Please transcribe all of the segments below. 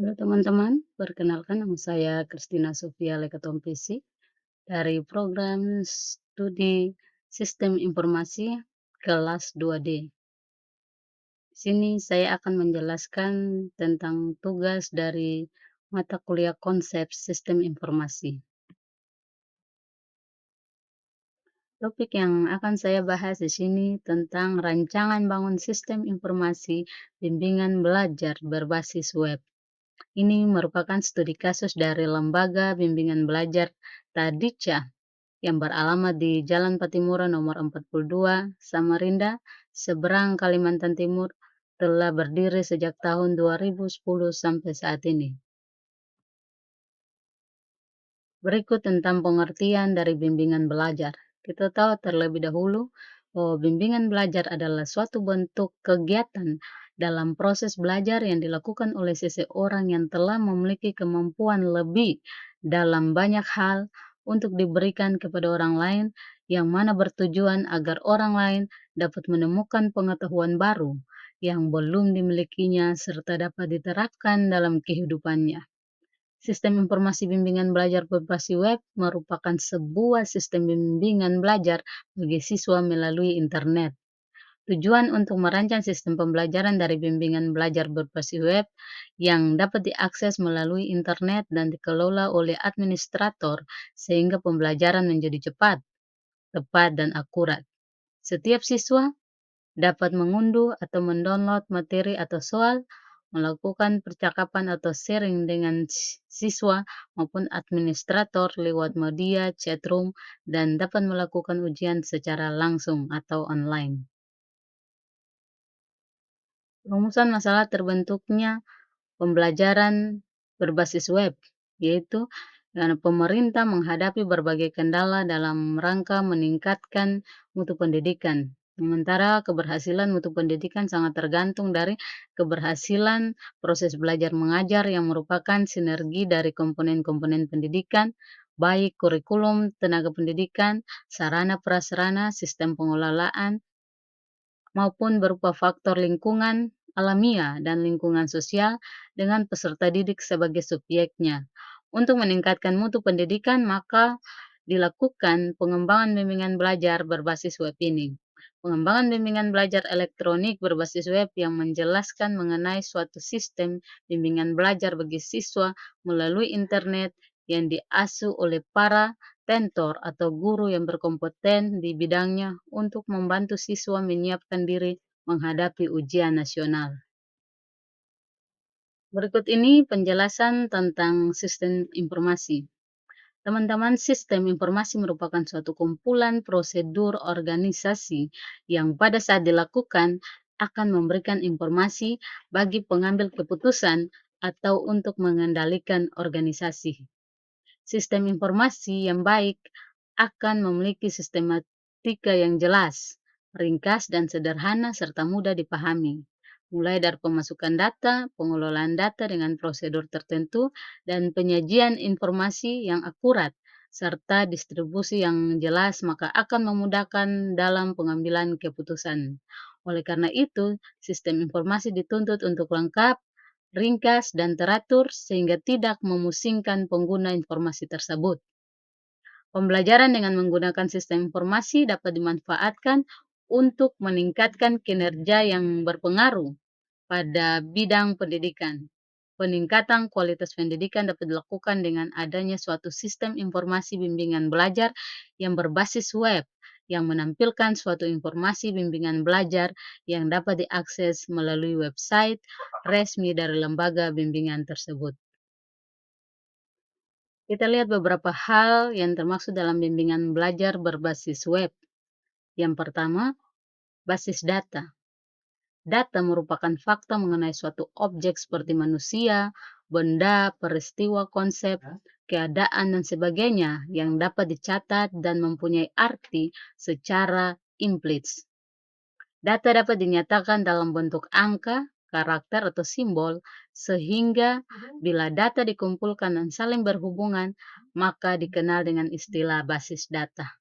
Halo teman-teman, perkenalkan nama saya Christina Sofia Lekatompisi dari program studi Sistem Informasi kelas 2D. Di sini saya akan menjelaskan tentang tugas dari mata kuliah konsep sistem informasi. Topik yang akan saya bahas di sini tentang rancangan bangun sistem informasi bimbingan belajar berbasis web. Ini merupakan studi kasus dari Lembaga Bimbingan Belajar Tadica yang beralamat di Jalan Patimura nomor 42, Samarinda, seberang Kalimantan Timur, telah berdiri sejak tahun 2010 sampai saat ini. Berikut tentang pengertian dari bimbingan belajar. Kita tahu terlebih dahulu bahwa bimbingan belajar adalah suatu bentuk kegiatan dalam proses belajar yang dilakukan oleh seseorang yang telah memiliki kemampuan lebih dalam banyak hal untuk diberikan kepada orang lain, yang mana bertujuan agar orang lain dapat menemukan pengetahuan baru yang belum dimilikinya serta dapat diterapkan dalam kehidupannya. Sistem informasi bimbingan belajar berbasis web merupakan sebuah sistem bimbingan belajar bagi siswa melalui internet. Tujuan untuk merancang sistem pembelajaran dari bimbingan belajar berbasis web yang dapat diakses melalui internet dan dikelola oleh administrator sehingga pembelajaran menjadi cepat, tepat, dan akurat. Setiap siswa dapat mengunduh atau mendownload materi atau soal, melakukan percakapan atau sharing dengan siswa maupun administrator lewat media chat room, dan dapat melakukan ujian secara langsung atau online. Rumusan masalah terbentuknya pembelajaran berbasis web, yaitu pemerintah menghadapi berbagai kendala dalam rangka meningkatkan mutu pendidikan. Sementara keberhasilan mutu pendidikan sangat tergantung dari keberhasilan proses belajar mengajar yang merupakan sinergi dari komponen-komponen pendidikan, baik kurikulum, tenaga pendidikan, sarana prasarana, sistem pengelolaan, maupun berupa faktor lingkungan alamiah dan lingkungan sosial dengan peserta didik sebagai subjeknya. Untuk meningkatkan mutu pendidikan, maka dilakukan pengembangan bimbingan belajar berbasis web ini. Pengembangan bimbingan belajar elektronik berbasis web yang menjelaskan mengenai suatu sistem bimbingan belajar bagi siswa melalui internet yang diasuh oleh para tentor atau guru yang berkompeten di bidangnya untuk membantu siswa menyiapkan diri menghadapi ujian nasional. Berikut ini penjelasan tentang sistem informasi. Teman-teman, sistem informasi merupakan suatu kumpulan prosedur organisasi yang pada saat dilakukan akan memberikan informasi bagi pengambil keputusan atau untuk mengendalikan organisasi. Sistem informasi yang baik akan memiliki sistematika yang jelas, ringkas dan sederhana serta mudah dipahami. Mulai dari pemasukan data, pengelolaan data dengan prosedur tertentu, dan penyajian informasi yang akurat, serta distribusi yang jelas, maka akan memudahkan dalam pengambilan keputusan. Oleh karena itu, sistem informasi dituntut untuk lengkap, ringkas, dan teratur sehingga tidak memusingkan pengguna informasi tersebut. Pembelajaran dengan menggunakan sistem informasi dapat dimanfaatkan untuk meningkatkan kinerja yang berpengaruh pada bidang pendidikan. Peningkatan kualitas pendidikan dapat dilakukan dengan adanya suatu sistem informasi bimbingan belajar yang berbasis web, yang menampilkan suatu informasi bimbingan belajar yang dapat diakses melalui website resmi dari lembaga bimbingan tersebut. Kita lihat beberapa hal yang termasuk dalam bimbingan belajar berbasis web. Yang pertama, basis data. Data merupakan fakta mengenai suatu objek seperti manusia, benda, peristiwa, konsep, keadaan, dan sebagainya yang dapat dicatat dan mempunyai arti secara implits. Data dapat dinyatakan dalam bentuk angka, karakter, atau simbol, sehingga bila data dikumpulkan dan saling berhubungan, maka dikenal dengan istilah basis data.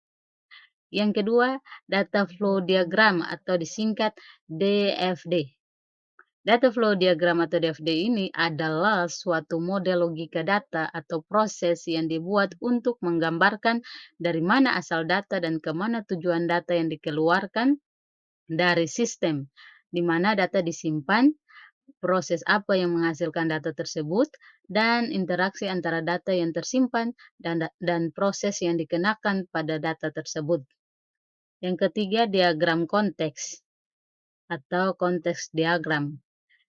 Yang kedua, data flow diagram atau disingkat DFD. Data flow diagram atau DFD ini adalah suatu model logika data atau proses yang dibuat untuk menggambarkan dari mana asal data dan kemana tujuan data yang dikeluarkan dari sistem, di mana data disimpan, proses apa yang menghasilkan data tersebut, dan interaksi antara data yang tersimpan dan proses yang dikenakan pada data tersebut. Yang ketiga, diagram konteks atau konteks diagram.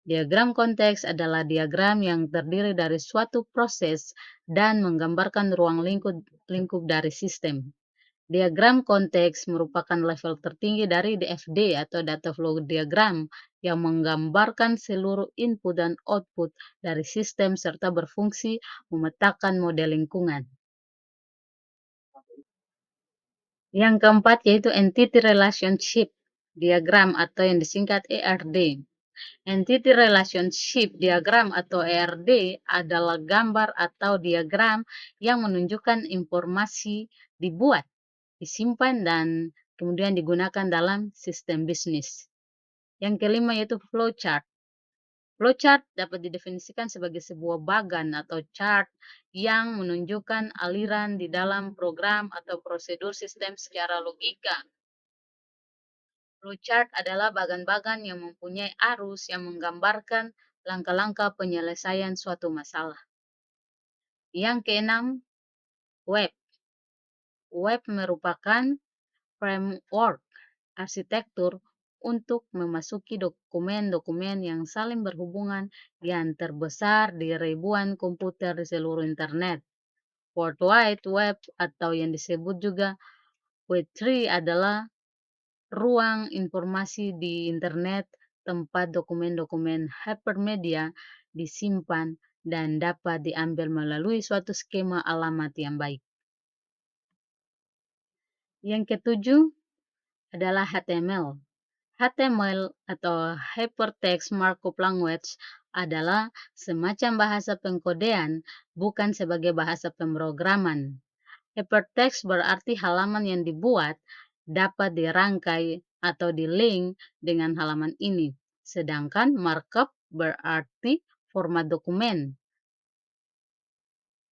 Diagram konteks adalah diagram yang terdiri dari suatu proses dan menggambarkan ruang lingkup dari sistem. Diagram konteks merupakan level tertinggi dari DFD atau data flow diagram yang menggambarkan seluruh input dan output dari sistem serta berfungsi memetakan model lingkungan. Yang keempat yaitu Entity Relationship Diagram atau yang disingkat ERD. Entity Relationship Diagram atau ERD adalah gambar atau diagram yang menunjukkan informasi dibuat, disimpan, dan kemudian digunakan dalam sistem bisnis. Yang kelima yaitu flowchart. Flowchart dapat didefinisikan sebagai sebuah bagan atau chart yang menunjukkan aliran di dalam program atau prosedur sistem secara logika. Flowchart adalah bagan-bagan yang mempunyai arus yang menggambarkan langkah-langkah penyelesaian suatu masalah. Yang keenam, web. Web merupakan framework arsitektur untuk memasuki dokumen-dokumen yang saling berhubungan yang terbesar di ribuan komputer di seluruh internet. World Wide Web atau yang disebut juga Web3 adalah ruang informasi di internet tempat dokumen-dokumen hypermedia disimpan dan dapat diambil melalui suatu skema alamat yang baik. Yang ketujuh adalah HTML. HTML atau Hypertext Markup Language adalah semacam bahasa pengkodean, bukan sebagai bahasa pemrograman. Hypertext berarti halaman yang dibuat dapat dirangkai atau di-link dengan halaman ini. Sedangkan markup berarti format dokumen.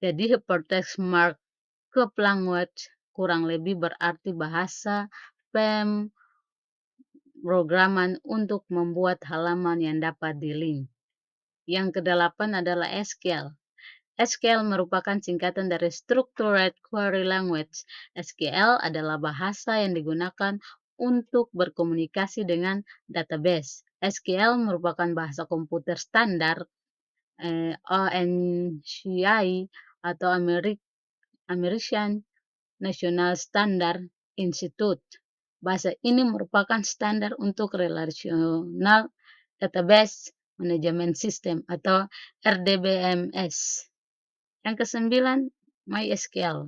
Jadi Hypertext Markup Language kurang lebih berarti bahasa pemrograman untuk membuat halaman yang dapat di-link. Yang kedelapan adalah SQL. SQL merupakan singkatan dari Structured Query Language. SQL adalah bahasa yang digunakan untuk berkomunikasi dengan database. SQL merupakan bahasa komputer standar ANSI atau American National Standard Institute. Bahasa ini merupakan standar untuk Relational Database Management System atau RDBMS. Yang kesembilan, MySQL.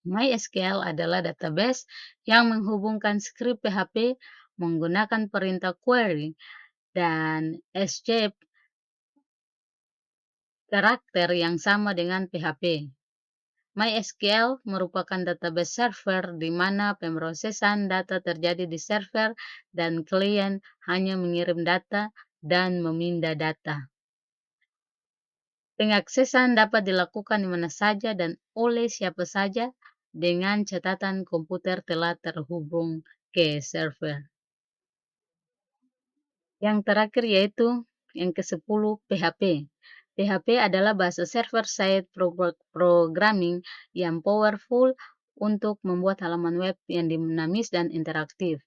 MySQL adalah database yang menghubungkan skrip PHP menggunakan perintah query dan escape karakter yang sama dengan PHP. MySQL merupakan database server di mana pemrosesan data terjadi di server dan klien hanya mengirim data dan memindah data. Pengaksesan dapat dilakukan di mana saja dan oleh siapa saja dengan catatan komputer telah terhubung ke server. Yang terakhir yaitu yang ke-10 PHP. PHP adalah bahasa server-side programming yang powerful untuk membuat halaman web yang dinamis dan interaktif.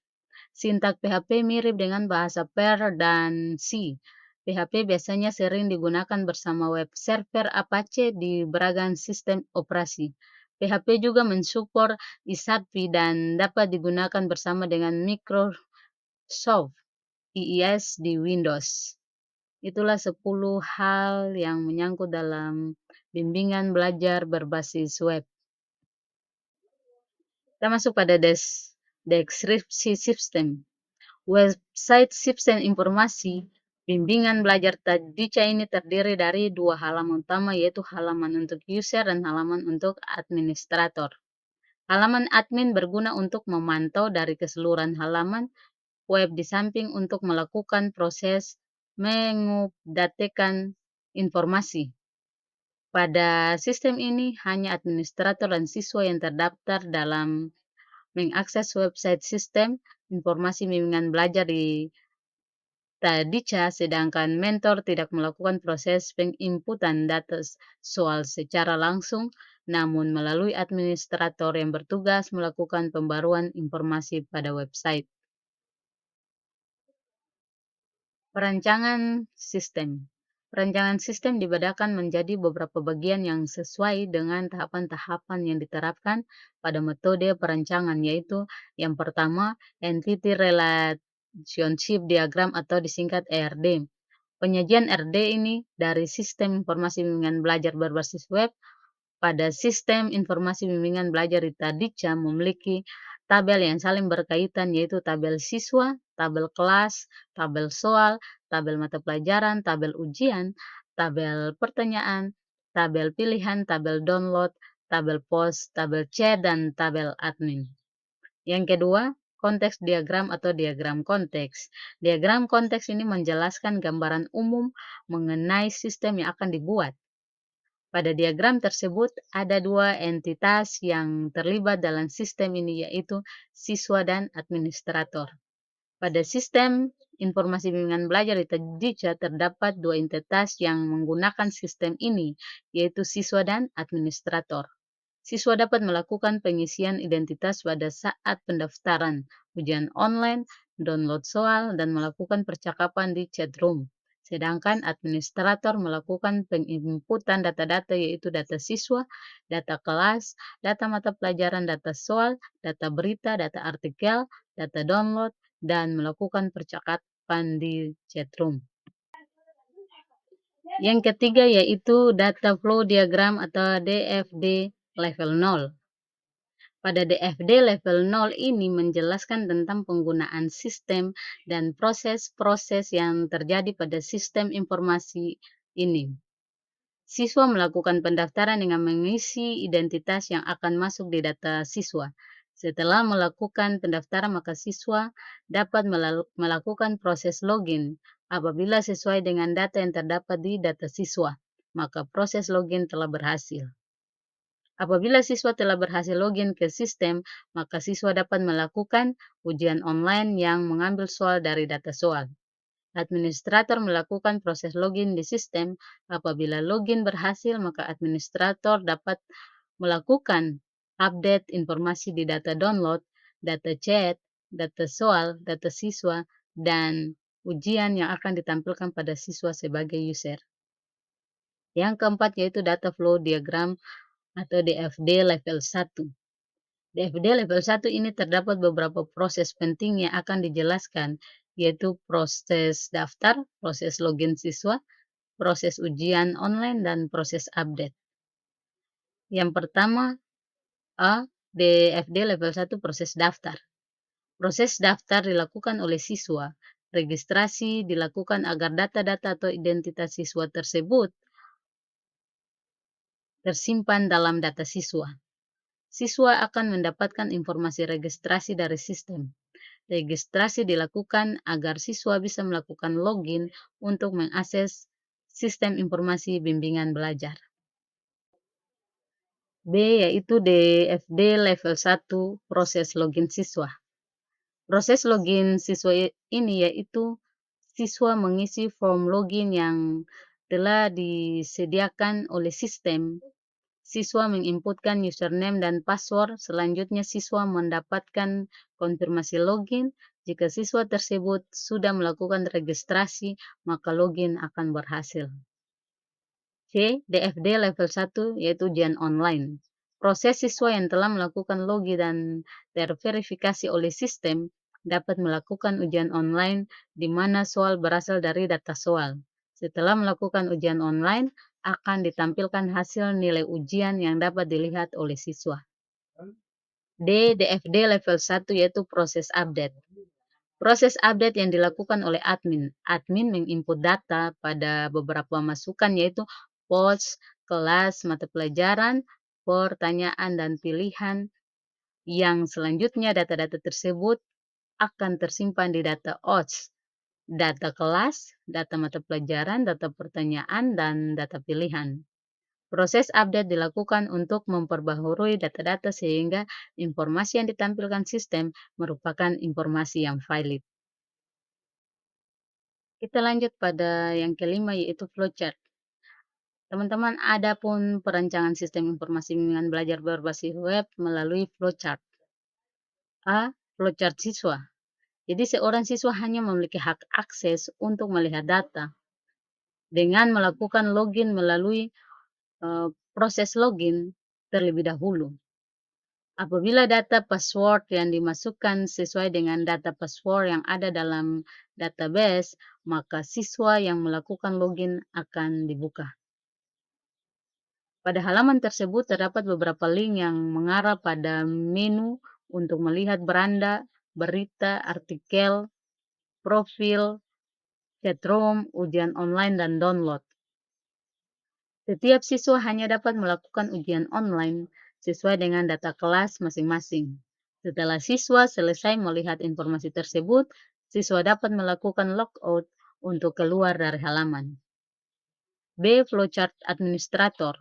Sintak PHP mirip dengan bahasa Perl dan C. PHP biasanya sering digunakan bersama web server Apache di beragam sistem operasi. PHP juga mensupport ISAPI dan dapat digunakan bersama dengan Microsoft IIS di Windows. Itulah 10 hal yang menyangkut dalam bimbingan belajar berbasis web. Kita masuk pada deskripsi sistem. Website sistem informasi bimbingan belajar Tadija ini terdiri dari 2 halaman utama yaitu halaman untuk user dan halaman untuk administrator. Halaman admin berguna untuk memantau dari keseluruhan halaman web di samping untuk melakukan proses mengupdatekan informasi. Pada sistem ini, hanya administrator dan siswa yang terdaftar dalam mengakses website sistem informasi bimbingan belajar di Tadica, sedangkan mentor tidak melakukan proses penginputan data soal secara langsung, namun melalui administrator yang bertugas melakukan pembaruan informasi pada website. Perancangan sistem. Perancangan sistem dibedakan menjadi beberapa bagian yang sesuai dengan tahapan-tahapan yang diterapkan pada metode perancangan, yaitu yang pertama, Entity Relationship Diagram atau disingkat ERD. Penyajian RD ini dari Sistem Informasi Bimbingan Belajar berbasis web pada Sistem Informasi Bimbingan Belajar di Tadika memiliki tabel yang saling berkaitan, yaitu tabel siswa, tabel kelas, tabel soal, tabel mata pelajaran, tabel ujian, tabel pertanyaan, tabel pilihan, tabel download, tabel post, tabel chat, dan tabel admin. Yang kedua, konteks diagram atau diagram konteks. Diagram konteks ini menjelaskan gambaran umum mengenai sistem yang akan dibuat. Pada diagram tersebut ada dua entitas yang terlibat dalam sistem ini, yaitu siswa dan administrator. Pada sistem informasi bimbingan belajar di Tadika terdapat dua entitas yang menggunakan sistem ini, yaitu siswa dan administrator. Siswa dapat melakukan pengisian identitas pada saat pendaftaran, ujian online, download soal, dan melakukan percakapan di chat room. Sedangkan administrator melakukan penginputan data-data, yaitu data siswa, data kelas, data mata pelajaran, data soal, data berita, data artikel, data download, dan melakukan percakapan di chat room. Yang ketiga yaitu Data Flow Diagram atau DFD level 0. Pada DFD level 0 ini menjelaskan tentang penggunaan sistem dan proses-proses yang terjadi pada sistem informasi ini. Siswa melakukan pendaftaran dengan mengisi identitas yang akan masuk di data siswa. Setelah melakukan pendaftaran, maka siswa dapat melakukan proses login. Apabila sesuai dengan data yang terdapat di data siswa, maka proses login telah berhasil. Apabila siswa telah berhasil login ke sistem, maka siswa dapat melakukan ujian online yang mengambil soal dari data soal. Administrator melakukan proses login di sistem. Apabila login berhasil, maka administrator dapat melakukan update informasi di data download, data chat, data soal, data siswa, dan ujian yang akan ditampilkan pada siswa sebagai user. Yang keempat yaitu data flow diagram atau DFD level 1. DFD level 1 ini terdapat beberapa proses penting yang akan dijelaskan, yaitu proses daftar, proses login siswa, proses ujian online, dan proses update. Yang pertama, DFD level 1 proses daftar. Proses daftar dilakukan oleh siswa. Registrasi dilakukan agar data-data atau identitas siswa tersebut tersimpan dalam data siswa. Siswa akan mendapatkan informasi registrasi dari sistem. Registrasi dilakukan agar siswa bisa melakukan login untuk mengakses sistem informasi bimbingan belajar. B yaitu DFD level 1 proses login siswa. Proses login siswa ini yaitu siswa mengisi form login yang telah disediakan oleh sistem. Siswa menginputkan username dan password. Selanjutnya siswa mendapatkan konfirmasi login. Jika siswa tersebut sudah melakukan registrasi, maka login akan berhasil. C. DFD level 1 yaitu ujian online. Proses siswa yang telah melakukan login dan terverifikasi oleh sistem dapat melakukan ujian online di mana soal berasal dari data soal. Setelah melakukan ujian online, akan ditampilkan hasil nilai ujian yang dapat dilihat oleh siswa. D. DFD level 1 yaitu proses update. Proses update yang dilakukan oleh admin. Admin menginput data pada beberapa masukan yaitu post, kelas, mata pelajaran, pertanyaan, dan pilihan yang selanjutnya data-data tersebut akan tersimpan di data OTS. data kelas, data mata pelajaran, data pertanyaan, dan data pilihan. Proses update dilakukan untuk memperbaharui data-data sehingga informasi yang ditampilkan sistem merupakan informasi yang valid. Kita lanjut pada yang kelima yaitu flowchart. Teman-teman, ada pun perancangan sistem informasi bimbingan belajar berbasis web melalui flowchart. A. Flowchart siswa. Jadi seorang siswa hanya memiliki hak akses untuk melihat data dengan melakukan login melalui proses login terlebih dahulu. Apabila data password yang dimasukkan sesuai dengan data password yang ada dalam database, maka siswa yang melakukan login akan dibuka. Pada halaman tersebut terdapat beberapa link yang mengarah pada menu untuk melihat beranda, berita, artikel, profil, chatroom, ujian online, dan download. Setiap siswa hanya dapat melakukan ujian online sesuai dengan data kelas masing-masing. Setelah siswa selesai melihat informasi tersebut, siswa dapat melakukan logout untuk keluar dari halaman. B. Flowchart administrator.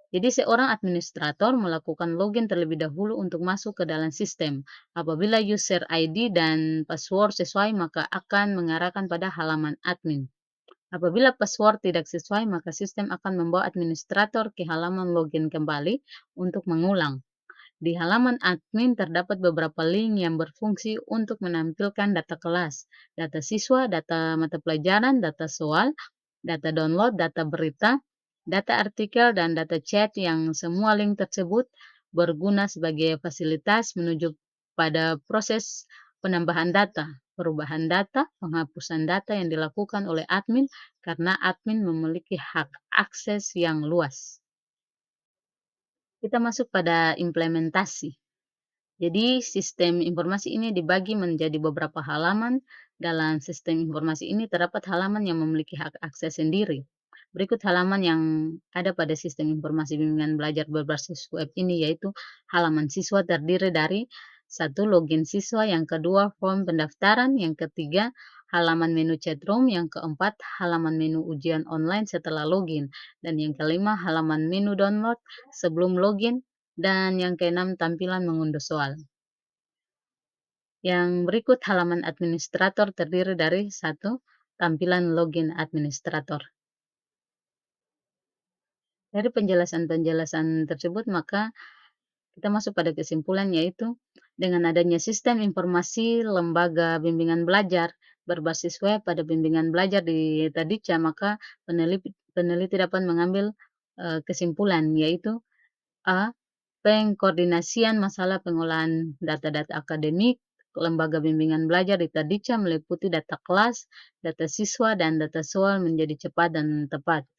Jadi seorang administrator melakukan login terlebih dahulu untuk masuk ke dalam sistem. Apabila user ID dan password sesuai, maka akan mengarahkan pada halaman admin. Apabila password tidak sesuai, maka sistem akan membawa administrator ke halaman login kembali untuk mengulang. Di halaman admin terdapat beberapa link yang berfungsi untuk menampilkan data kelas, data siswa, data mata pelajaran, data soal, data download, data berita, data artikel, dan data chat yang semua link tersebut berguna sebagai fasilitas menuju pada proses penambahan data, perubahan data, penghapusan data yang dilakukan oleh admin karena admin memiliki hak akses yang luas. Kita masuk pada implementasi. Jadi sistem informasi ini dibagi menjadi beberapa halaman. Dalam sistem informasi ini terdapat halaman yang memiliki hak akses sendiri. Berikut halaman yang ada pada sistem informasi bimbingan belajar berbasis web ini yaitu halaman siswa terdiri dari satu login siswa, yang kedua form pendaftaran, yang ketiga halaman menu chatroom, yang keempat halaman menu ujian online setelah login, dan yang kelima halaman menu download sebelum login, dan yang keenam tampilan mengunduh soal. Yang berikut halaman administrator terdiri dari satu tampilan login administrator. Dari penjelasan-penjelasan tersebut, maka kita masuk pada kesimpulan yaitu dengan adanya sistem informasi lembaga bimbingan belajar berbasis web pada bimbingan belajar di Tadika, maka peneliti dapat mengambil kesimpulan yaitu A. Pengkoordinasian masalah pengolahan data-data akademik lembaga bimbingan belajar di Tadika meliputi data kelas, data siswa, dan data soal menjadi cepat dan tepat.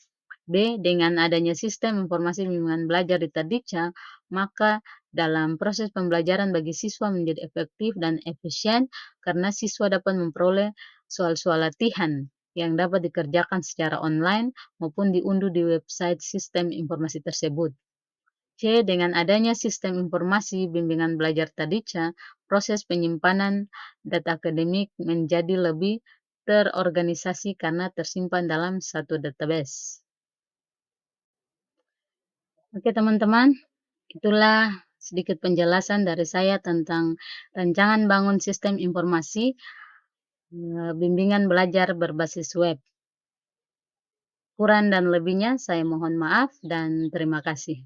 B. Dengan adanya sistem informasi bimbingan belajar di Tadika, maka dalam proses pembelajaran bagi siswa menjadi efektif dan efisien karena siswa dapat memperoleh soal-soal latihan yang dapat dikerjakan secara online maupun diunduh di website sistem informasi tersebut. C. Dengan adanya sistem informasi bimbingan belajar Tadika, proses penyimpanan data akademik menjadi lebih terorganisasi karena tersimpan dalam satu database. Oke teman-teman, itulah sedikit penjelasan dari saya tentang rancangan bangun sistem informasi bimbingan belajar berbasis web. Kurang dan lebihnya saya mohon maaf dan terima kasih.